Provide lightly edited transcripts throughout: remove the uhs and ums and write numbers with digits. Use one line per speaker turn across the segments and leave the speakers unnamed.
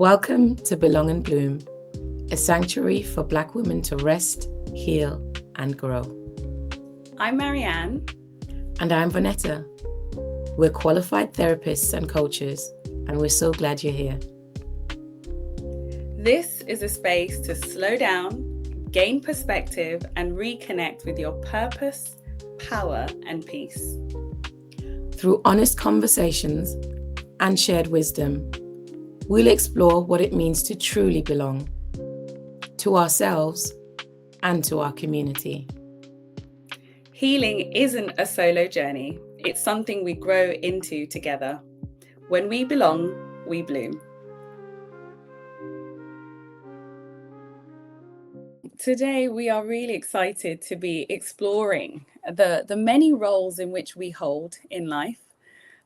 Welcome to Belong and Bloom, a sanctuary for Black women to rest, heal, and grow.
I'm Marianne.
And I'm Vanetta. We're qualified therapists and coaches, and we're so glad you're here.
This is a space to slow down, gain perspective, and reconnect with your purpose, power, and peace.
Through honest conversations and shared wisdom, we'll explore what it means to truly belong to ourselves and to our community.
Healing isn't a solo journey. It's something we grow into together. When we belong, we bloom. Today, we are really excited to be exploring the many roles in which we hold in life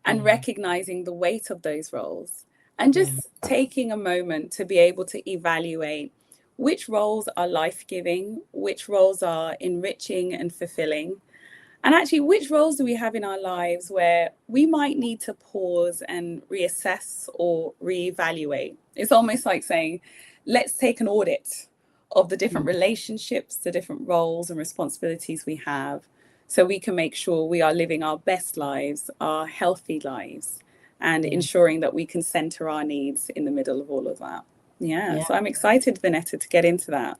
and recognizing the weight of those roles. And just taking a moment to be able to evaluate which roles are life-giving, which roles are enriching and fulfilling, and actually which roles do we have in our lives where we might need to pause and reassess or reevaluate. It's almost like saying, let's take an audit of the different relationships, the different roles and responsibilities we have, so we can make sure we are living our best lives, our healthy lives, and ensuring that we can center our needs in the middle of all of that. So I'm excited, Vanetta, to get into that.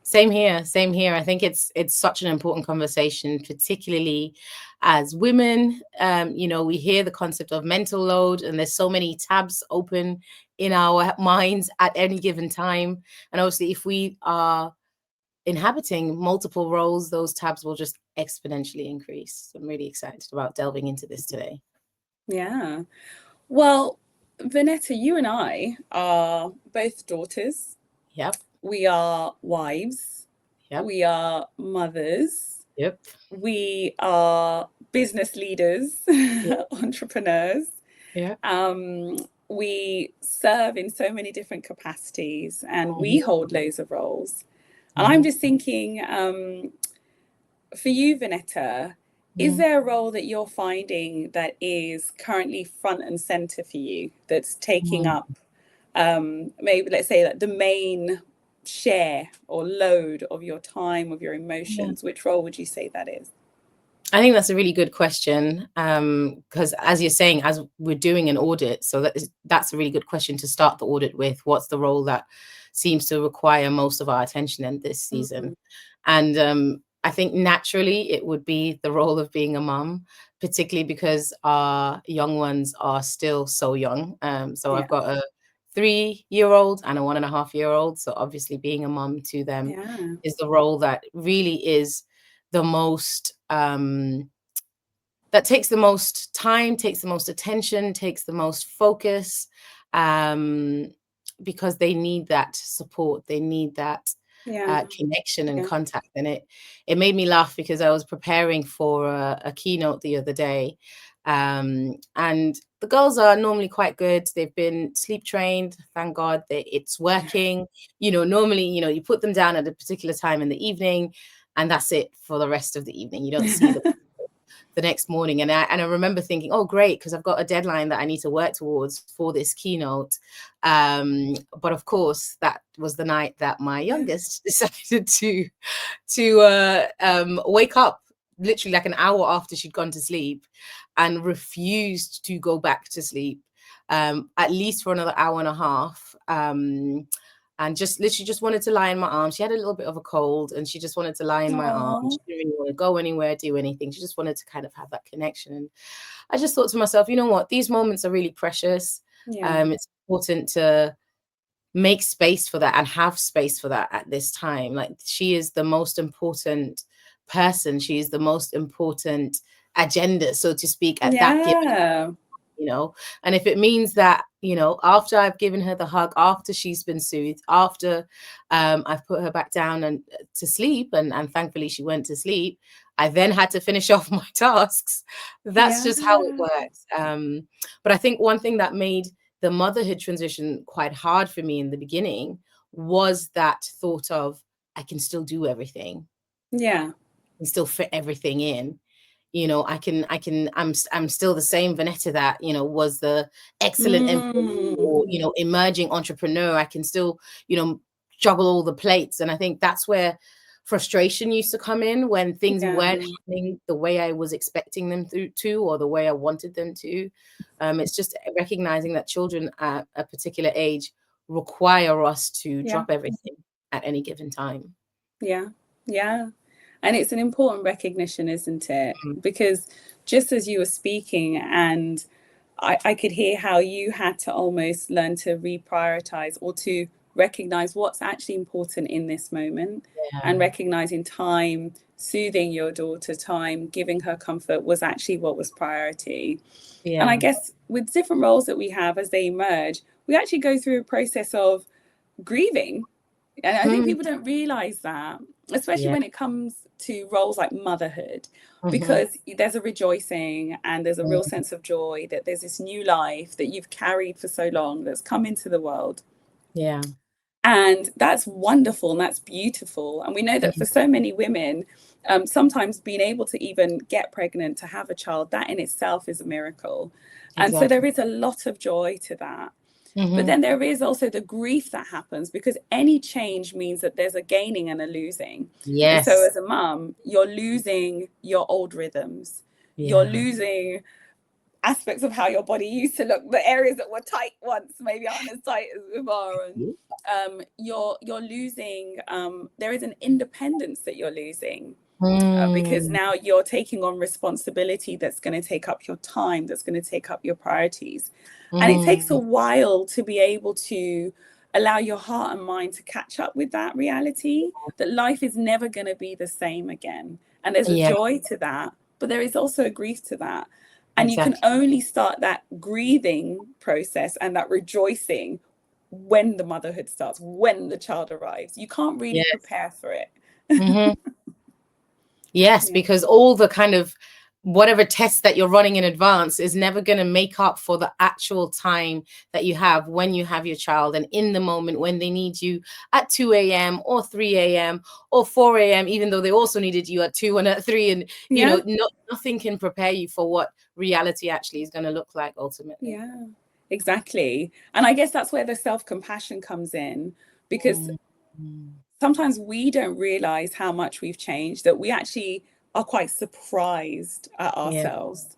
Same here. I think it's such an important conversation, particularly as women. We hear the concept of mental load, and there's so many tabs open in our minds at any given time. And obviously, if we are inhabiting multiple roles, those tabs will just exponentially increase. So I'm really excited about delving into this today.
Yeah. Well, Vanetta, you and I are both daughters.
Yep.
We are wives.
Yep.
We are mothers.
Yep.
We are business leaders, entrepreneurs.
Yeah.
We serve in so many different capacities, and we hold loads of roles. And I'm just thinking, for you, Vanetta, is there a role that you're finding that is currently front and center for you, that's taking up maybe, let's say, that the main share or load of your time, of your emotions? Which role would you say that is?
I think that's a really good question, because as you're saying, as we're doing an audit, so that's a really good question to start the audit with. What's the role that seems to require most of our attention in this season? And I think naturally it would be the role of being a mum, particularly because our young ones are still so young. So I've got a 3-year-old and a 1.5-year-old. So obviously being a mum to them is the role that really is the most, that takes the most time, takes the most attention, takes the most focus, because they need that support. They need that connection and contact. And it made me laugh because I was preparing for a keynote the other day, and the girls are normally quite good. They've been sleep trained, thank God. It's working. Normally, you put them down at a particular time in the evening, and that's it for the rest of the evening. You don't see them the next morning. And I remember thinking, oh, great, because I've got a deadline that I need to work towards for this keynote. But of course, that was the night that my youngest decided to wake up literally like an hour after she'd gone to sleep, and refused to go back to sleep, at least for another hour and a half. And just literally just wanted to lie in my arms. She had a little bit of a cold, and she just wanted to lie in my arms. She didn't really want to go anywhere, do anything. She just wanted to kind of have that connection. And I just thought to myself, you know what? These moments are really precious. It's important to make space for that and have space for that at this time. Like, she is the most important person. She is the most important agenda, so to speak, at that given. And if it means that, after I've given her the hug, after she's been soothed, after I've put her back down and to sleep, and thankfully she went to sleep, I then had to finish off my tasks. That's just how it works. But I think one thing that made the motherhood transition quite hard for me in the beginning was that thought of, I can still do everything. I can still fit everything in. I'm still the same Vanetta that, was the excellent employee or, you know, emerging entrepreneur. I can still, you know, juggle all the plates. And I think that's where frustration used to come in, when things weren't happening the way I was expecting them to, or the way I wanted them to. It's just recognizing that children at a particular age require us to drop everything at any given time.
Yeah. And it's an important recognition, isn't it? Because just as you were speaking, and I could hear how you had to almost learn to reprioritize, or to recognize what's actually important in this moment, and recognizing time, soothing your daughter, time, giving her comfort was actually what was priority. And I guess with different roles that we have as they emerge, we actually go through a process of grieving. And I think people don't realize that, especially when it comes to roles like motherhood, because there's a rejoicing and there's a real sense of joy that there's this new life that you've carried for so long that's come into the world. And that's wonderful and that's beautiful. And we know that for so many women, sometimes being able to even get pregnant, to have a child, that in itself is a miracle. And so there is a lot of joy to that. But then there is also the grief that happens, because any change means that there's a gaining and a losing. And so as a mum, you're losing your old rhythms. You're losing aspects of how your body used to look. The areas that were tight once maybe aren't as tight as we are. And you're losing, there is an independence that you're losing. Because now you're taking on responsibility that's going to take up your time, that's going to take up your priorities. And it takes a while to be able to allow your heart and mind to catch up with that reality, that life is never going to be the same again. And there's a joy to that, but there is also a grief to that. And you can only start that grieving process and that rejoicing when the motherhood starts, when the child arrives. You can't really prepare for it.
Because all the kind of whatever tests that you're running in advance is never going to make up for the actual time that you have when you have your child, and in the moment when they need you at 2 a.m. or 3 a.m. or 4 a.m., even though they also needed you at 2 and at 3. And, you know, nothing can prepare you for what reality actually is going to look like ultimately.
Yeah, exactly. And I guess that's where the self-compassion comes in, because sometimes we don't realize how much we've changed, that we actually are quite surprised at ourselves.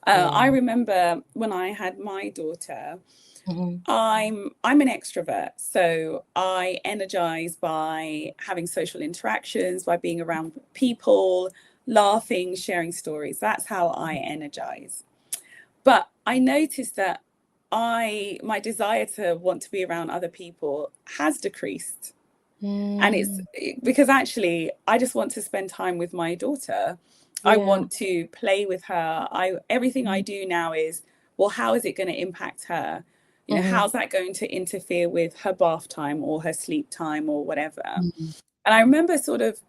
I remember when I had my daughter, I'm an extrovert, so I energize by having social interactions, by being around people, laughing, sharing stories. That's how I energize. But I noticed that my desire to want to be around other people has decreased. And it's because actually I just want to spend time with my daughter. I want to play with her. Everything I do now is, well, how is it going to impact her? You know, how's that going to interfere with her bath time or her sleep time or whatever? And I remember sort of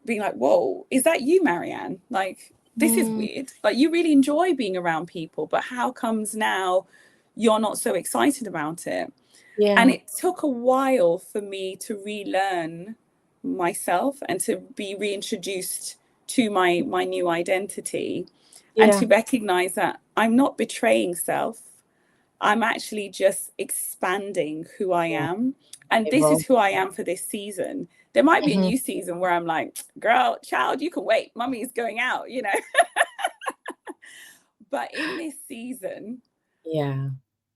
being like, whoa, is that you, Marianne? Like, this is weird. Like, you really enjoy being around people, but how comes now you're not so excited about it? And it took a while for me to relearn myself and to be reintroduced to my new identity, and to recognize that I'm not betraying self. I'm actually just expanding who I am. And this is who I am for this season. There might be a new season where I'm like, girl, child, you can wait. Mummy's going out, you know. But in this season,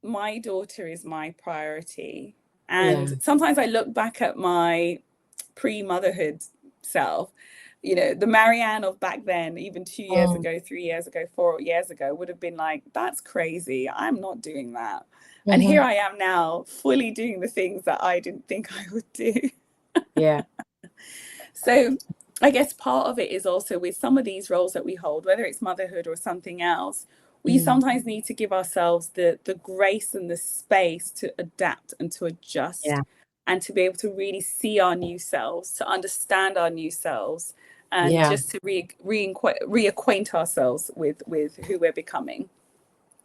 my daughter is my priority. And sometimes I look back at my pre-motherhood self, you know, the Marianne of back then, even 2 years ago, 3 years ago, 4 years ago, would have been like, that's crazy. I'm not doing that. And here I am now, fully doing the things that I didn't think I would do. So I guess part of it is also with some of these roles that we hold, whether it's motherhood or something else, we sometimes need to give ourselves the grace and the space to adapt and to adjust, and to be able to really see our new selves, to understand our new selves, and just to reacquaint ourselves with who we're becoming.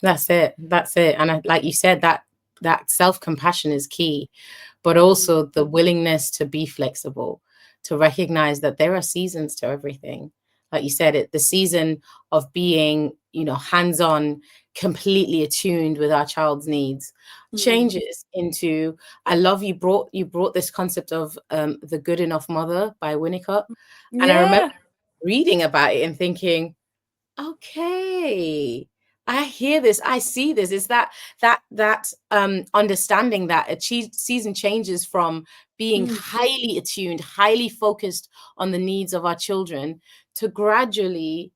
That's it. And like you said, that self-compassion is key, but also the willingness to be flexible, to recognize that there are seasons to everything. like you said, the season of being, hands-on, completely attuned with our child's needs changes into, I love you brought this concept of The Good Enough Mother by Winnicott. And I remember reading about it and thinking, okay, I hear this, I see this. Is that understanding that a season changes from being highly attuned, highly focused on the needs of our children, to gradually,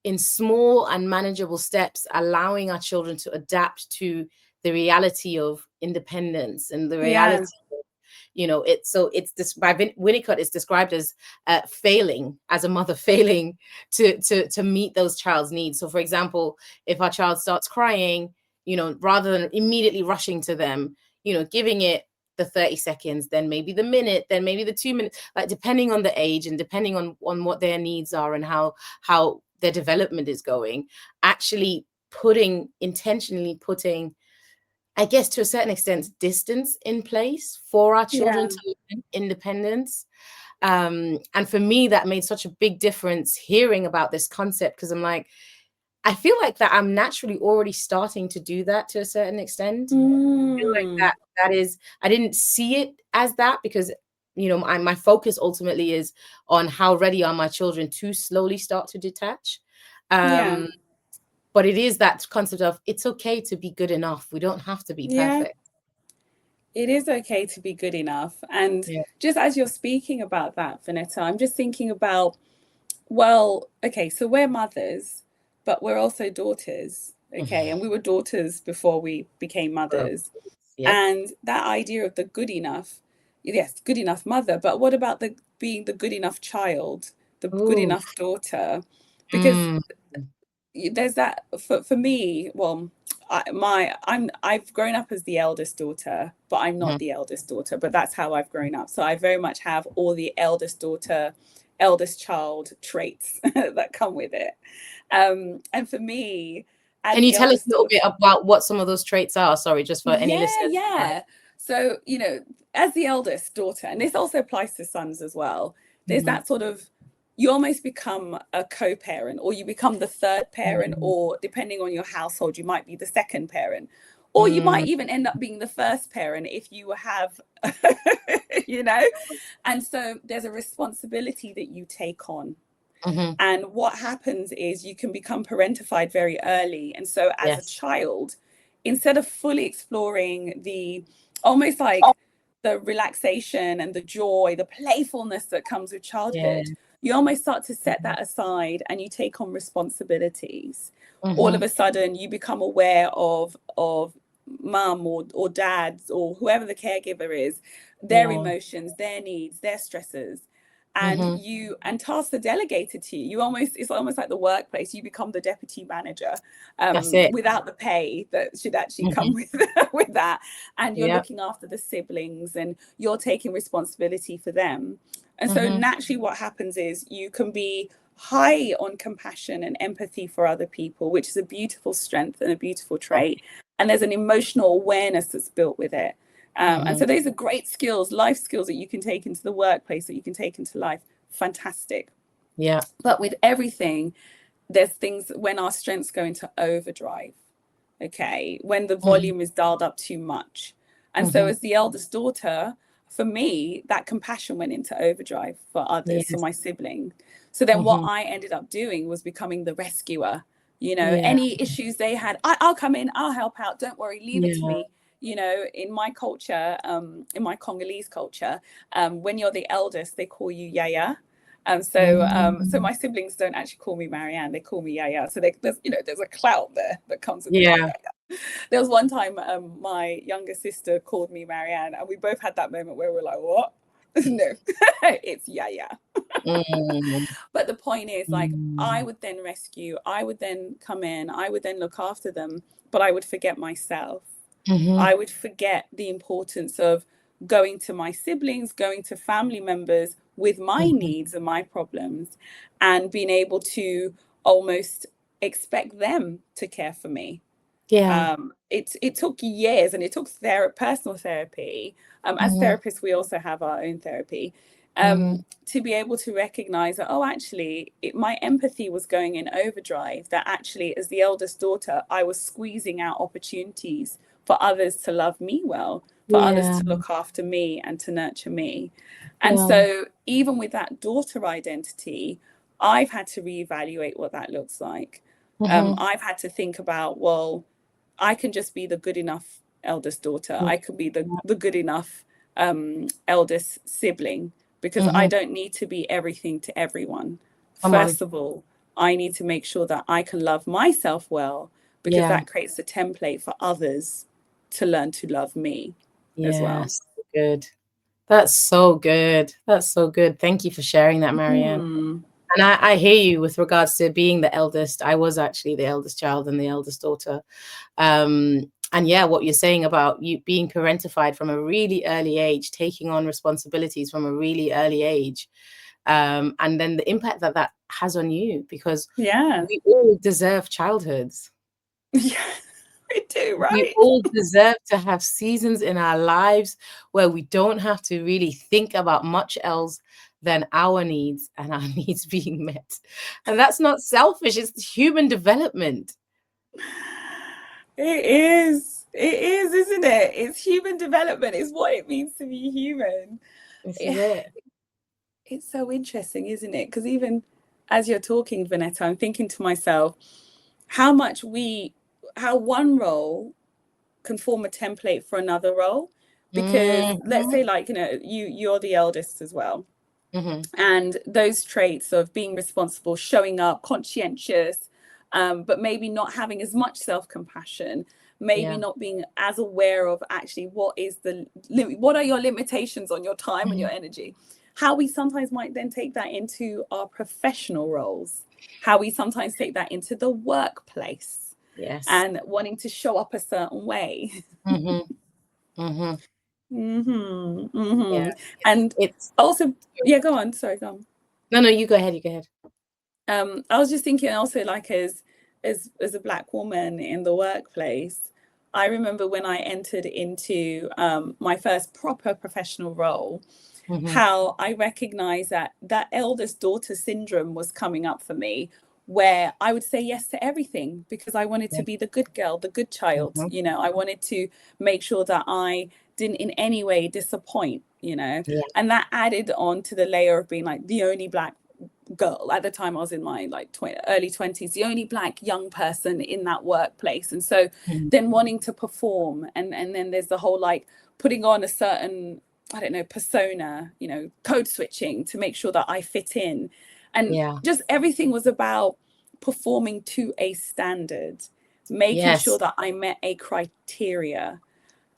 in small and manageable steps, allowing our children to adapt to the reality of independence and the reality of, it's this, by Winnicott, it's described as failing, as a mother failing to meet those child's needs. So for example, if our child starts crying, rather than immediately rushing to them, giving it the 30 seconds, then maybe the minute, then maybe the 2 minutes, like depending on the age and depending on what their needs are and how their development is going, actually intentionally putting, I guess, to a certain extent, distance in place for our children to learn independence. And for me, that made such a big difference hearing about this concept, because I'm like, I feel like that I'm naturally already starting to do that to a certain extent. I feel like that is, I didn't see it as that, because my focus ultimately is on how ready are my children to slowly start to detach. But it is that concept of, it's okay to be good enough. We don't have to be perfect.
It is okay to be good enough. And just as you're speaking about that, Vanetta, I'm just thinking about, well, okay, so we're mothers, but we're also daughters. Okay. And we were daughters before we became mothers. And that idea of the good enough, yes, good enough mother, but what about being the good enough child, the good enough daughter? Because there's that for me. Well, I've grown up as the eldest daughter, but I'm not the eldest daughter, but that's how I've grown up. So I very much have all the eldest daughter, eldest child traits that come with it. And for me,
can you tell us a little bit about what some of those traits are? Sorry, just for any listeners.
So, as the eldest daughter, and this also applies to sons as well, there's that sort of, you almost become a co-parent, or you become the third parent, or depending on your household, you might be the second parent, or you might even end up being the first parent if you have, and so there's a responsibility that you take on. And what happens is you can become parentified very early. And so as a child, instead of fully exploring almost like the relaxation and the joy, the playfulness that comes with childhood, you almost start to set that aside and you take on responsibilities. All of a sudden you become aware of mum or dads or whoever the caregiver is, their emotions, their needs, their stresses. And tasks are delegated to you. It's almost like the workplace. You become the deputy manager without the pay that should actually come with that. And you're looking after the siblings and you're taking responsibility for them. And so naturally what happens is you can be high on compassion and empathy for other people, which is a beautiful strength and a beautiful trait. And there's an emotional awareness that's built with it. And so those are great skills, life skills that you can take into the workplace, that you can take into life. Fantastic. But with everything, there's things when our strengths go into overdrive. Okay. When the volume is dialed up too much. And so as the eldest daughter, for me, that compassion went into overdrive for others, for my siblings. So then what I ended up doing was becoming the rescuer. Any issues they had, I'll come in, I'll help out. Don't worry, leave it to me. In my culture, in my Congolese culture, when you're the eldest, they call you Yaya. So my siblings don't actually call me Marianne; they call me Yaya. So there's a clout there that comes with Yaya. There was one time my younger sister called me Marianne, and we both had that moment where we're like, "What? No, it's Yaya." But the point is, like, I would then rescue, I would then come in, I would then look after them, but I would forget myself. I would forget the importance of going to my siblings, going to family members with my needs and my problems, and being able to almost expect them to care for me. It took years, and it took personal therapy. As therapists, we also have our own therapy. to be able to recognize that, oh, actually, my empathy was going in overdrive, that actually, as the eldest daughter, I was squeezing out opportunities for others to love me well, for others to look after me and to nurture me. And so even with that daughter identity, I've had to reevaluate what that looks like. I've had to think about, well, I can just be the good enough eldest daughter. I could be the good enough eldest sibling, because I don't need to be everything to everyone. First of all, I need to make sure that I can love myself well, because that creates a template for others to learn to love me as well.
Good. That's so good. That's so good. Thank you for sharing that, Marianne. And I hear you with regards to being the eldest. I was actually the eldest child and the eldest daughter. And yeah, what you're saying about you being parentified from a really early age, taking on responsibilities from a really early age, and then the impact that that has on you, because we all deserve childhoods.
Yeah, we do, right?
We all deserve to have seasons in our lives where we don't have to really think about much else than our needs and our needs being met. And that's not selfish, it's human development.
It is, isn't it? It's human development. It's what it means to be human.
This is it.
It's so interesting, isn't it? Because even as you're talking, Vanetta, I'm thinking to myself, how one role can form a template for another role. Because let's say, like, you're the eldest as well. And those traits of being responsible, showing up, conscientious, but maybe not having as much self-compassion, maybe not being as aware of actually what are your limitations on your time and your energy. How we sometimes might then take that into our professional roles, how we sometimes take that into the workplace, and wanting to show up a certain way. And it's also, go on. Sorry, go on.
No, you go ahead. You go ahead.
I was just thinking also, like, as a Black woman in the workplace, I remember when I entered into my first proper professional role, how I recognized that eldest daughter syndrome was coming up for me, where I would say yes to everything because I wanted to be the good girl, the good child. I wanted to make sure that I didn't in any way disappoint, and that added on to the layer of being like the only Black girl. At the time I was in my early 20s, the only Black young person in that workplace. And so then wanting to perform, and then there's the whole putting on a certain, I don't know, persona, code switching to make sure that I fit in. And just everything was about performing to a standard, making sure that I met a criteria.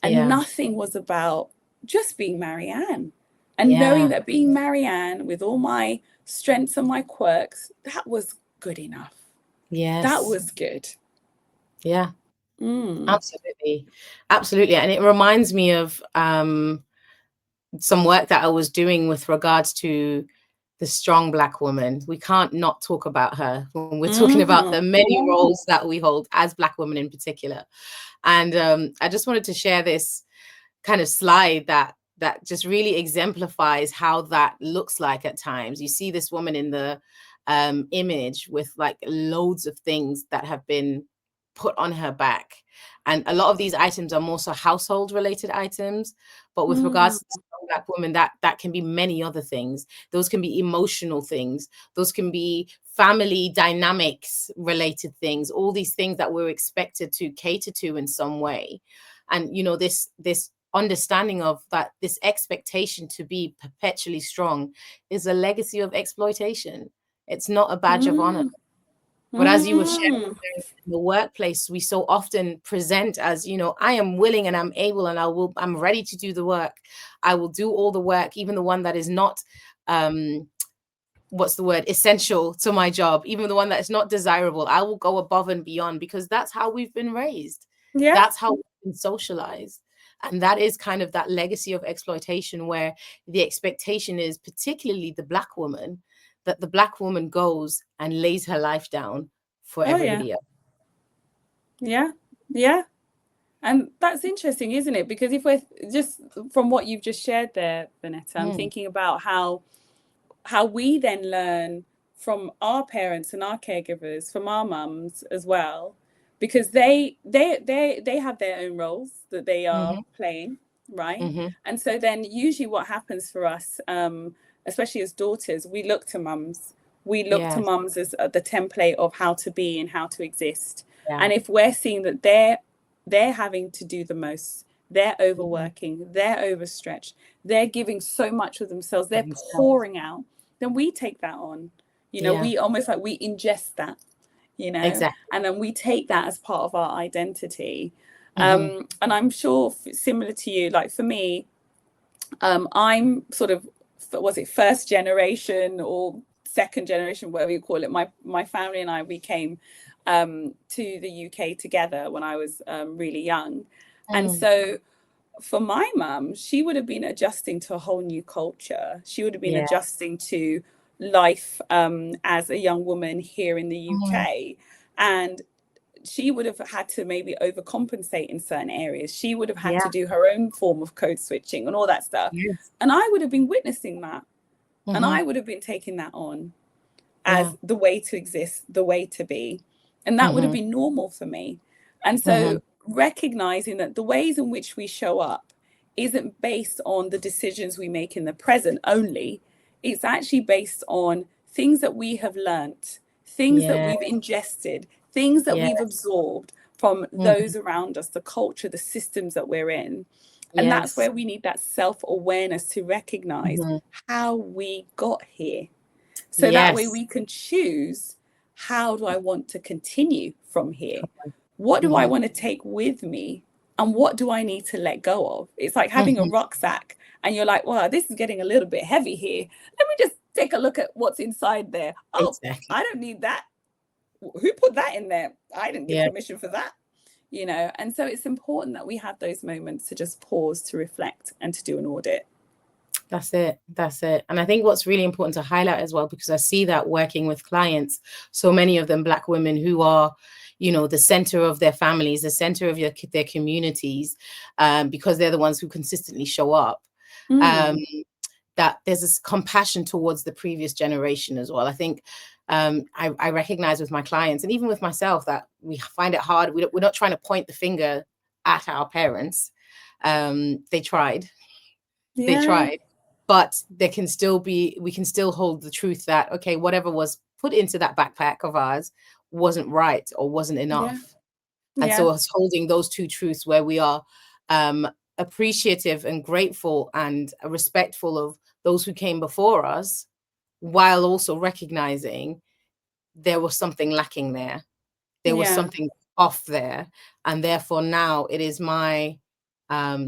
And nothing was about just being Marianne. And knowing that being Marianne with all my strengths and my quirks, that was good enough. That was good.
Absolutely. And it reminds me of some work that I was doing with regards to the strong Black woman. We can't not talk about her when we're talking about the many roles that we hold as Black women in particular. And I just wanted to share this kind of slide that just really exemplifies how that looks like at times. You see this woman in the image with loads of things that have been put on her back. And a lot of these items are more so household related items, but with regards to the Black woman, that can be many other things. Those can be emotional things. Those can be family dynamics related things, all these things that we're expected to cater to in some way. And, this understanding of that, this expectation to be perpetually strong is a legacy of exploitation. It's not a badge of honor. But as you were sharing in the workplace, we so often present as, I am willing and I'm able and I'm ready to do the work. I will do all the work, even the one that is not, essential to my job, even the one that is not desirable. I will go above and beyond because that's how we've been raised. That's how we've been socialized. And that is kind of that legacy of exploitation, where the expectation is, particularly the Black woman, that the Black woman goes and lays her life down for everybody else.
Yeah. And that's interesting, isn't it? Because if we're just from what you've just shared there, Vanetta, I'm thinking about how how we then learn from our parents and our caregivers, from our mums as well, because they have their own roles that they are playing, right? And so then usually what happens for us, especially as daughters, we look to mums. We look to mums as the template of how to be and how to exist. And if we're seeing that they're having to do the most, they're overworking, they're overstretched, they're giving so much of themselves, they're pouring out, then we take that on. We almost like we ingest that,
Exactly.
and then we take that as part of our identity. And I'm sure similar to you, like for me, I'm sort of, was it first generation or second generation, whatever you call it. My family and I, we came to the UK together when I was really young. And so for my mum, she would have been adjusting to a whole new culture. She would have been adjusting to life as a young woman here in the UK. And she would have had to maybe overcompensate in certain areas. She would have had to do her own form of code switching and all that stuff. And I would have been witnessing that. And I would have been taking that on as the way to exist, the way to be. And that would have been normal for me. And so recognizing that the ways in which we show up isn't based on the decisions we make in the present only. It's actually based on things that we have learnt, things that we've ingested, things that we've absorbed from those around us, the culture, the systems that we're in. And that's where we need that self-awareness to recognize how we got here. So that way we can choose, how do I want to continue from here? What do I want to take with me? And what do I need to let go of? It's like having a rucksack and you're like, wow, this is getting a little bit heavy here. Let me just take a look at what's inside there. Oh, I don't need that. Who put that in there? I didn't give permission for that. And so it's important that we have those moments to just pause, to reflect, and to do an audit.
That's it. And I think what's really important to highlight as well, because I see that working with clients, so many of them Black women who are, the center of their families, the center of their communities, because they're the ones who consistently show up, that there's this compassion towards the previous generation as well. I think I recognize with my clients and even with myself that we find it hard. We're not trying to point the finger at our parents. They tried. They tried. But we can still hold the truth that, okay, whatever was put into that backpack of ours wasn't right or wasn't enough. And so us holding those two truths where we are appreciative and grateful and respectful of those who came before us, while also recognizing there was something lacking there. There was something off there. And therefore now it is my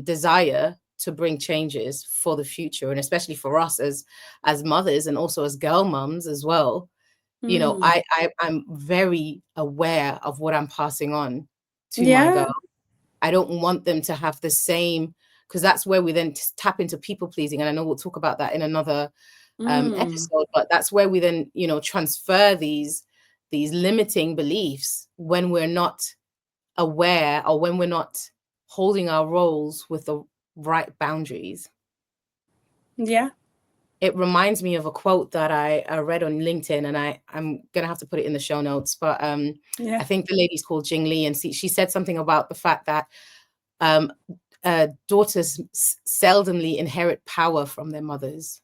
desire to bring changes for the future, and especially for us as mothers and also as girl mums as well. I'm very aware of what I'm passing on to my girl. I don't want them to have the same, because that's where we then tap into people pleasing, and I know we'll talk about that in another episode, but that's where we then transfer these limiting beliefs when we're not aware, or when we're not holding our roles with the right boundaries. It reminds me of a quote that I read on LinkedIn, and I'm gonna have to put it in the show notes, but I think the lady's called Jing Lee, and she said something about the fact that daughters seldomly inherit power from their mothers.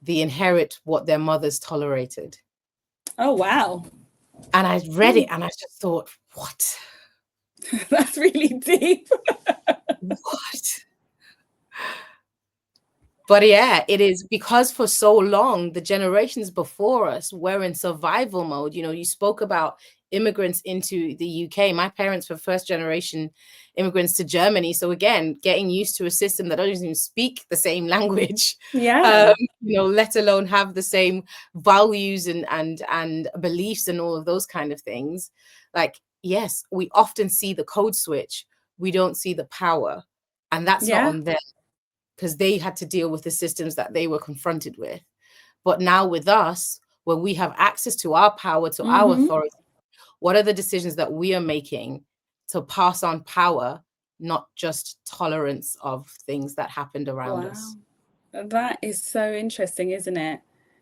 They inherit what their mothers tolerated.
Oh wow.
And I read it and I just thought, what?
That's really deep.
What? But yeah, it is, because for so long, the generations before us were in survival mode. You spoke about immigrants into the UK. My parents were first generation immigrants to Germany. So again, getting used to a system that doesn't even speak the same language, let alone have the same values and beliefs and all of those kind of things. Like, yes, we often see the code switch. We don't see the power. And that's not on them, because they had to deal with the systems that they were confronted with. But now with us, when we have access to our power, to our authority, what are the decisions that we are making to pass on power, not just tolerance of things that happened around us?
That is so interesting, isn't it?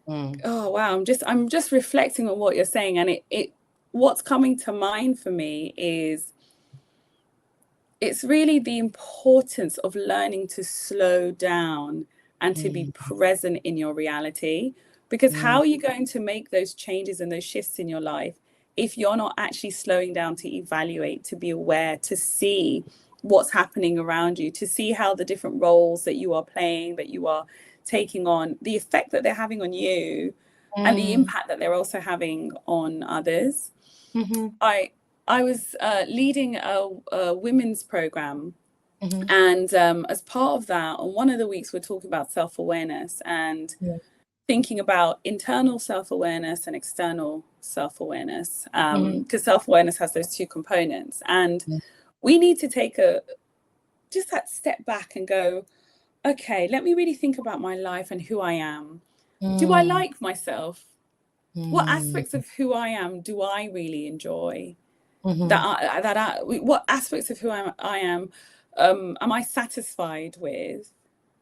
Oh wow, I'm just reflecting on what you're saying, and it what's coming to mind for me is it's really the importance of learning to slow down and to be present in your reality. Because how are you going to make those changes and those shifts in your life if you're not actually slowing down to evaluate, to be aware, to see what's happening around you, to see how the different roles that you are playing, that you are taking on, the effect that they're having on you, and the impact that they're also having on others. I was leading a women's program, and as part of that, on one of the weeks, we're talking about self-awareness and thinking about internal self-awareness and external self-awareness, because self-awareness has those two components, and we need to take just that step back and go, okay, let me really think about my life and who I am. Do I like myself? What aspects of who I am do I really enjoy? What aspects of who I am I satisfied with?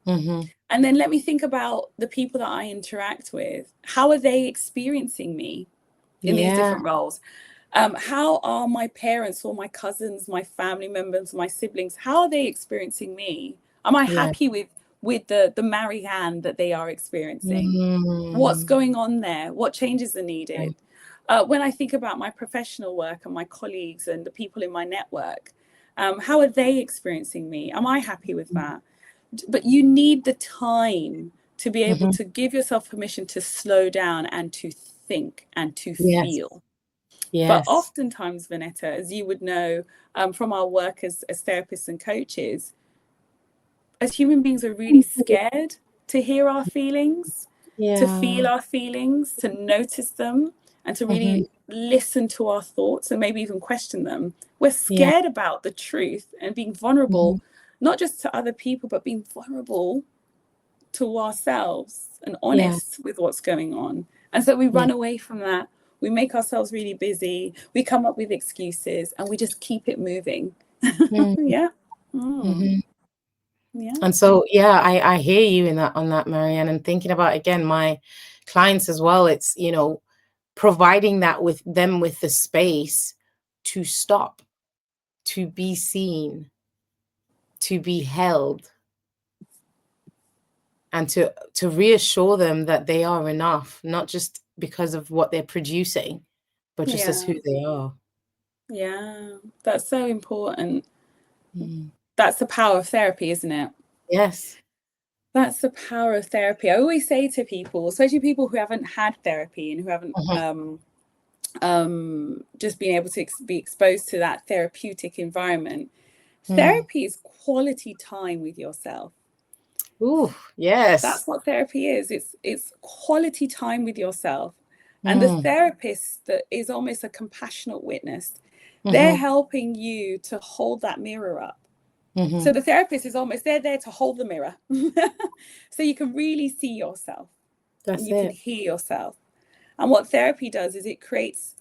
And then let me think about the people that I interact with. How are they experiencing me in these different roles? How are my parents or my cousins, my family members, my siblings, how are they experiencing me? Am I happy with the Marianne that they are experiencing? What's going on there? What changes are needed? When I think about my professional work and my colleagues and the people in my network, how are they experiencing me? Am I happy with that? But you need the time to be able to give yourself permission to slow down and to think and to feel. But oftentimes, Vanetta, as you would know from our work as therapists and coaches, as human beings are really scared to hear our feelings, to feel our feelings, to notice them, and to really listen to our thoughts and maybe even question them. We're scared about the truth and being vulnerable, not just to other people, but being vulnerable to ourselves and honest with what's going on. And so we run away from that. We make ourselves really busy. We come up with excuses and we just keep it moving. Yeah.
And so, I hear you on that, Marianne, and thinking about, again, my clients as well. It's, providing that with them with the space to stop, to be seen, to be held, and to reassure them that they are enough, not just because of what they're producing, but just as who they are.
Yeah, that's so important. That's the power of therapy, isn't it?
Yes.
That's the power of therapy. I always say to people, especially people who haven't had therapy and who haven't just been able to be exposed to that therapeutic environment, therapy is quality time with yourself.
Ooh, yes.
That's what therapy is. It's quality time with yourself. And the therapist that is almost a compassionate witness, they're helping you to hold that mirror up. So the therapist is almost, they're there to hold the mirror. So you can really see yourself. And you can hear yourself. And what therapy does is it creates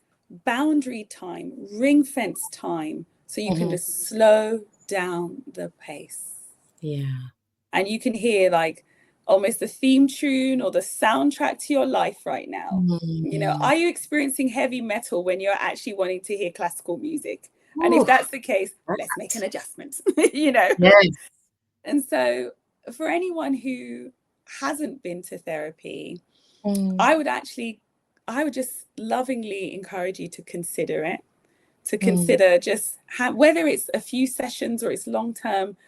boundary time, ring fence time, so you can just slow down the pace.
Yeah.
And you can hear like almost the theme tune or the soundtrack to your life right now. Are you experiencing heavy metal when you're actually wanting to hear classical music? And if that's the case, let's make an adjustment, Yes. And so for anyone who hasn't been to therapy, I would just lovingly encourage you to consider it, to consider just whether it's a few sessions or it's long term,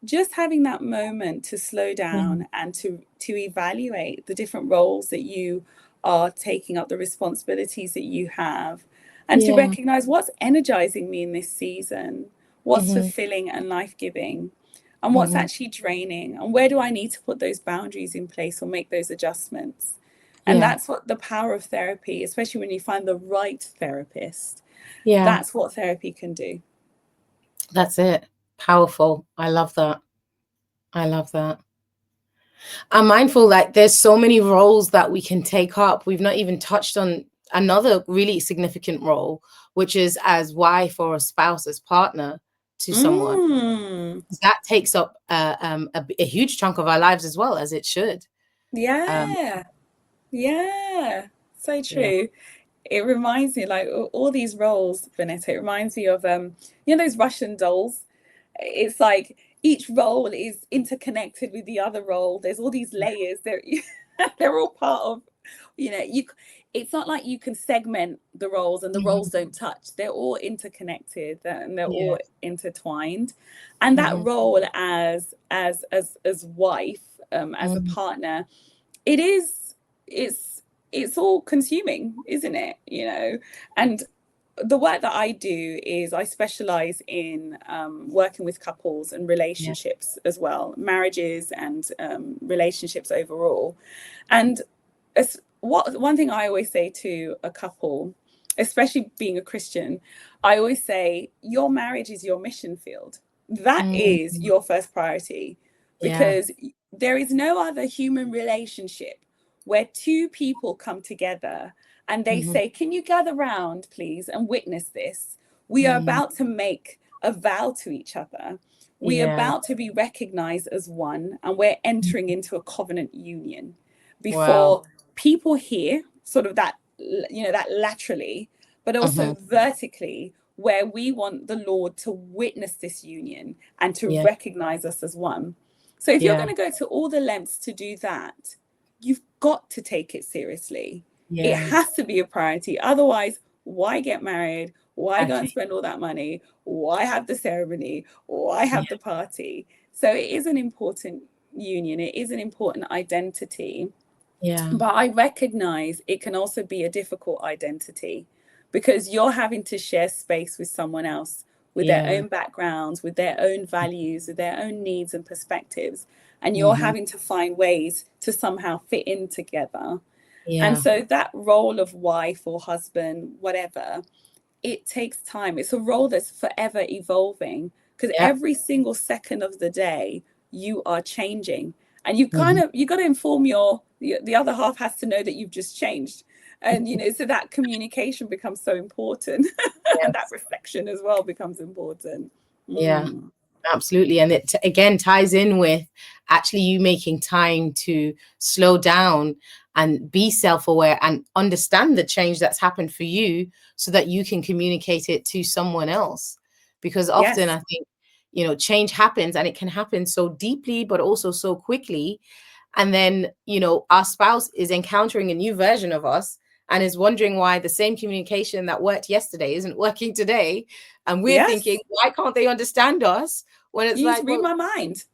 just having that moment to slow down and to evaluate the different roles that you are taking up, the responsibilities that you have, and to recognize what's energizing me in this season, what's fulfilling and life-giving, and what's actually draining, and where do I need to put those boundaries in place or make those adjustments. And that's what the power of therapy, especially when you find the right therapist, that's what therapy can do.
That's it. Powerful. I love that. I'm mindful that there's so many roles that we can take up. We've not even touched on another really significant role, which is as wife or a spouse, as partner to someone. That takes up a huge chunk of our lives as well, as it should.
Yeah. Yeah, so
Yeah.
true. It reminds me, like all these roles, Vanessa, it reminds me of those Russian dolls. It's like each role is interconnected with the other role. There's all these layers. They're all part of, you it's not like you can segment the roles and the roles
Mm-hmm.
don't touch. They're all interconnected and they're all
Yes.
intertwined. And that
Mm-hmm.
role as wife, as a
Mm-hmm.
partner, it is it's all consuming, isn't it? And the work that I do is I specialize in working with couples and
Yeah.
relationships as well, marriages and relationships overall. And one thing I always say to a couple, especially being a Christian, I always say your marriage is your mission field. That is
Mm-hmm.
your first priority,
Yeah.
because there is no other human relationship where two people come together and they
Mm-hmm.
say, can you gather round, please, and witness this? We are
Mm-hmm.
about to make a vow to each other. We are
Yeah.
about to be recognized as one, and we're entering into a covenant union
Wow.
before people hear sort of that, that laterally, but
Mm-hmm.
also vertically, where we want the Lord to witness this union and to
Yeah.
recognize us as one. So if you're
Yeah.
going to go to all the lengths to do that, you've got to take it seriously. It has
Yes.
to be a priority. Otherwise, why get married? Why go and
Exactly.
spend all that money? Why have the ceremony? Why have
Yeah.
the party? So it is an important union. It is an important identity.
Yeah.
But I recognize it can also be a difficult identity, because you're having to share space with someone else with their
Yeah.
own backgrounds, with their own values, with their own needs and perspectives. And you're
Mm-hmm.
having to find ways to somehow fit in together. And
Yeah.
so that role of wife or husband, whatever, it takes time. It's a role that's forever evolving, because
Yeah.
every single second of the day you are changing, and
Mm-hmm.
you got to inform the other half has to know that you've just changed. And so that communication becomes so important and that
Yes.
reflection as well becomes important.
Yeah.
Mm.
Absolutely. And it again ties in with actually you making time to slow down and be self-aware and understand the change that's happened for you so that you can communicate it to someone else. Because often
Yes.
I think, change happens and it can happen so deeply, but also so quickly. And then, our spouse is encountering a new version of us and is wondering why the same communication that worked yesterday isn't working today. And we're thinking,
Yes.
why can't they understand us? When it's
You need to
like,
read
well,
my mind.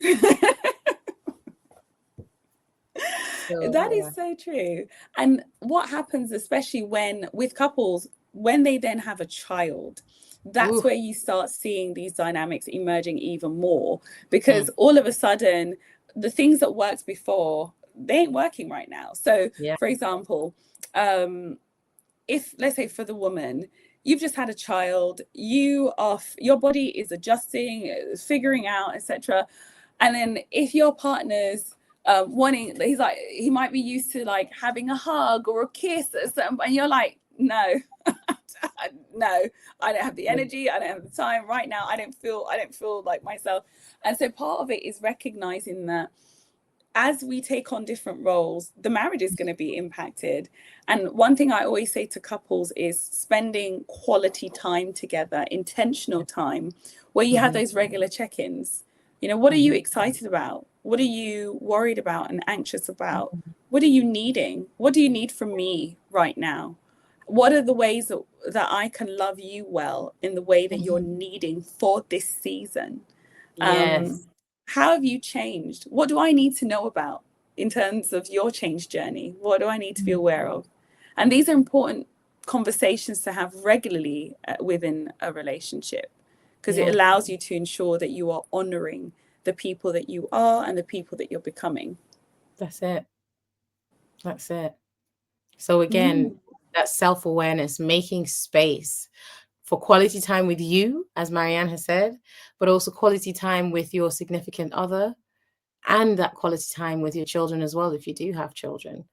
so
That
yeah.
is so true. And what happens, especially with couples, when they then have a child, that's
Ooh,
where you start seeing these dynamics emerging even more, because
mm,
all of a sudden, the things that worked before, they ain't working right now. So,
yeah.
for example, um, if let's say for the woman, you've just had a child, your body is adjusting, figuring out, etc. And then if your partner's wanting, he might be used to like having a hug or a kiss or something, and you're like, no, no, I don't have the
Yeah.
energy, I don't have the time right now, I don't feel like myself. And so part of it is recognizing that as we take on different roles, the marriage is going to be impacted. And one thing I always say to couples is spending quality time together, intentional time, where you have
Mm-hmm,
those regular check-ins. What are you
mm-hmm,
excited about? What are you worried about and anxious about?
mm-hmm.
What are you needing? What do you need from me right now? What are the ways that I can love you well in the way that you're
Mm-hmm.
needing for this season?
Yes.
How have you changed? What do I need to know about in terms of your change journey? What do I need to be aware of? And these are important conversations to have regularly within a relationship, because it
Yeah.
allows you to ensure that you are honoring the people that you are and the people that you're becoming.
That's it. That's it. So again,
Mm.
that self-awareness, making space for quality time with you, as Marianne has said, but also quality time with your significant other, and that quality time with your children as well, if you do have children.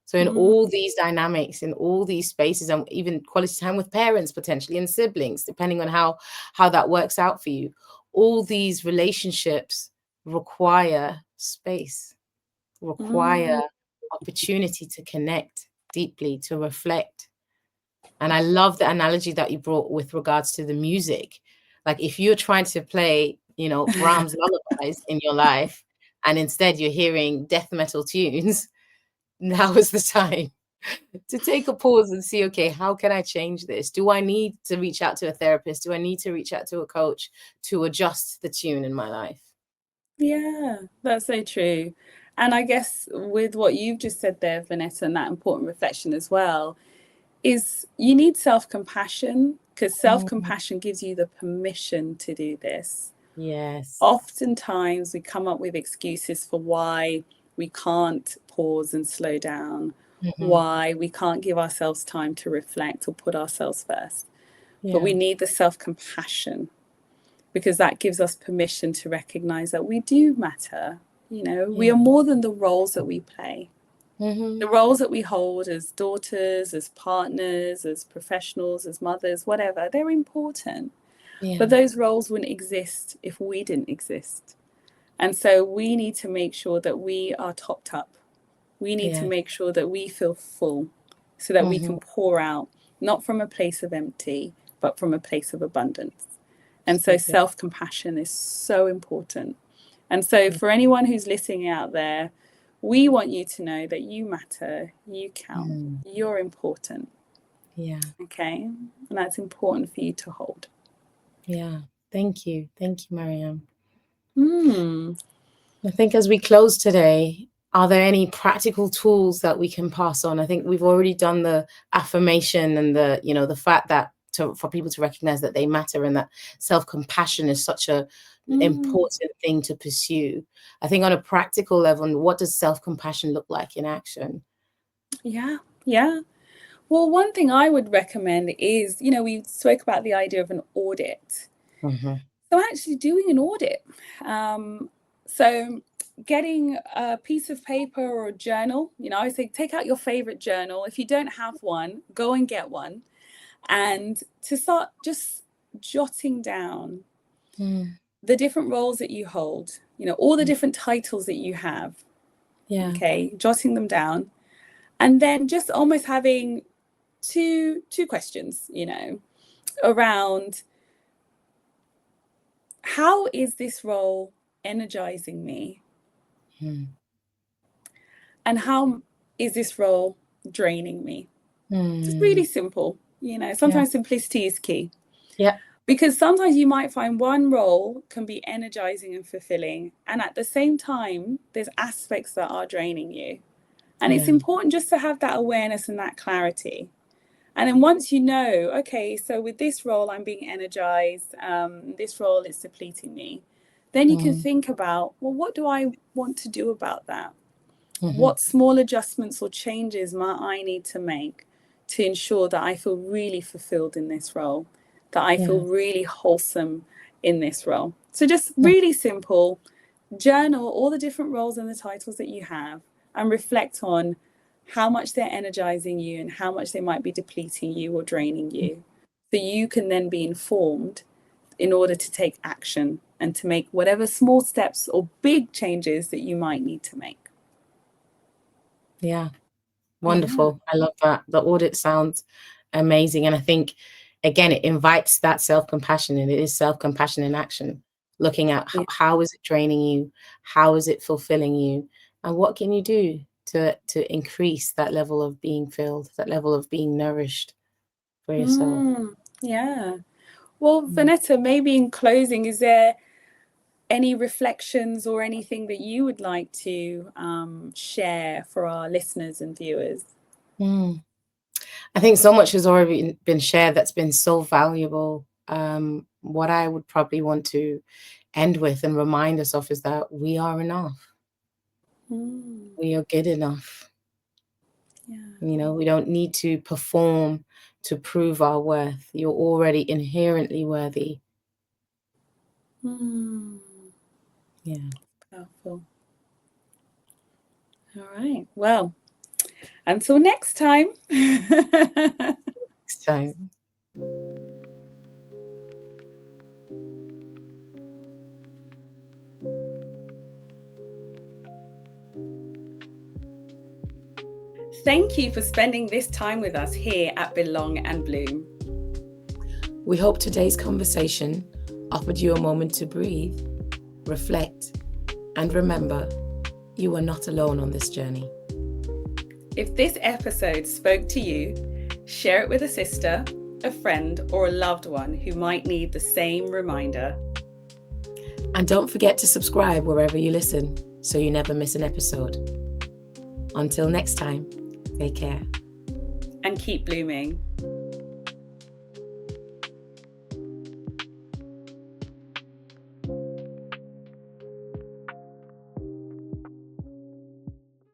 So in all
Mm.
these dynamics, in all these spaces, and even quality time with parents potentially and siblings, depending on how that works out for you, all these relationships require space, require
Mm.
opportunity to connect deeply, to reflect. And I love the analogy that you brought with regards to the music. Like if you're trying to play, Brahms lullabies in your life, and instead you're hearing death metal tunes, now is the time to take a pause and see, okay, how can I change this? Do I need to reach out to a therapist? Do I need to reach out to a coach to adjust the tune in my life?
Yeah, that's so true. And I guess with what you've just said there, Vanessa, and that important reflection as well, is you need self-compassion, because self-compassion gives you the permission to do this.
Yes.
Oftentimes we come up with excuses for why we can't pause and slow down, why we can't give ourselves time to reflect or put ourselves first. But we need the self-compassion, because that gives us permission to recognize that we do matter. We are more than the roles that we play. The roles that we hold as daughters, as partners, as professionals, as mothers, whatever, they're important. But those roles wouldn't exist if we didn't exist. And so we need to make sure that we are topped up. We need to make sure that we feel full, so that we can pour out, not from a place of empty, but from a place of abundance. And so self-compassion is so important. And so for anyone who's listening out there, we want you to know that you matter, you count, you're important.
Yeah.
Okay. And that's important for you to hold.
Yeah. Thank you. Thank you, Mariam.
I
think as we close today, are there any practical tools that we can pass on? I think we've already done the affirmation and the fact that for people to recognize that they matter, and that self-compassion is such a important thing to pursue. I think on a practical level, what does self-compassion look like in action?
Yeah. Well, one thing I would recommend is, we spoke about the idea of an audit. So actually doing an audit. So getting a piece of paper or a journal, I say take out your favorite journal. If you don't have one, go and get one. And to start just jotting down the different roles that you hold, all the different titles that you have. Okay, jotting them down. And then just almost having two questions, around how is this role energizing me? And how is this role draining me? Just really simple. Sometimes simplicity is key.
Yeah.
Because sometimes you might find one role can be energizing and fulfilling, and at the same time, there's aspects that are draining you. And it's important just to have that awareness and that clarity. And then once you know, okay, so with this role, I'm being energized, this role is depleting me, then you can think about, well, what do I want to do about that? What small adjustments or changes might I need to make to ensure that I feel really fulfilled in this role, that I feel really wholesome in this role? So just really simple, journal all the different roles and the titles that you have, and reflect on how much they're energizing you and how much they might be depleting you or draining you. So you can then be informed in order to take action and to make whatever small steps or big changes that you might need to make.
Yeah. Wonderful. I love that. The audit sounds amazing. And I think, again, it invites that self-compassion, and it is self-compassion in action, looking at how is it draining you? How is it fulfilling you? And what can you do to increase that level of being filled, that level of being nourished for yourself?
Yeah. Well, Vanessa, maybe in closing, is there any reflections or anything that you would like to share for our listeners and viewers?
I think so much has already been shared that's been so valuable. What I would probably want to end with and remind us of is that we are enough. We are good enough. We don't need to perform to prove our worth. You're already inherently worthy. Yeah.
Powerful. All right. Well, until next time.
Next time.
Thank you for spending this time with us here at Belong and Bloom.
We hope today's conversation offered you a moment to breathe, reflect, and remember you are not alone on this journey.
If this episode spoke to you, share it with a sister, a friend, or a loved one who might need the same reminder.
And don't forget to subscribe wherever you listen so you never miss an episode. Until next time, take care.
And keep blooming.